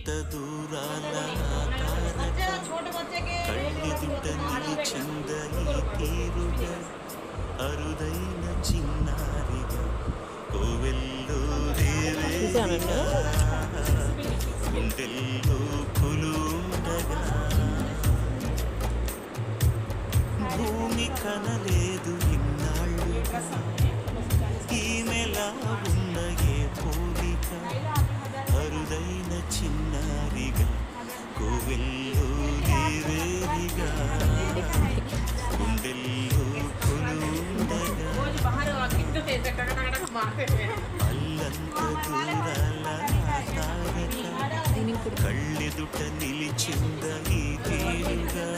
అల్లంత దూరాల తారక కళ్ళెదుట నిలిచింద ఈ తీరుగా అరుదైన చిన్నారిగా కోవెల్లో దేవేరిగా గుండెల్లో పులుండగా భూమి కనలేదు ఇన్నాళ్ళుగా ఈమెలా ఉన్న ఏ పోలిక అరుదైన చిన్నారిగా కోవెల్లో దేవేరిగా గుండెల్లో కొలుండగా అల్లంత దూరాల తారక కళ్ళెదుట నిలిచింద ఈ తీరుగా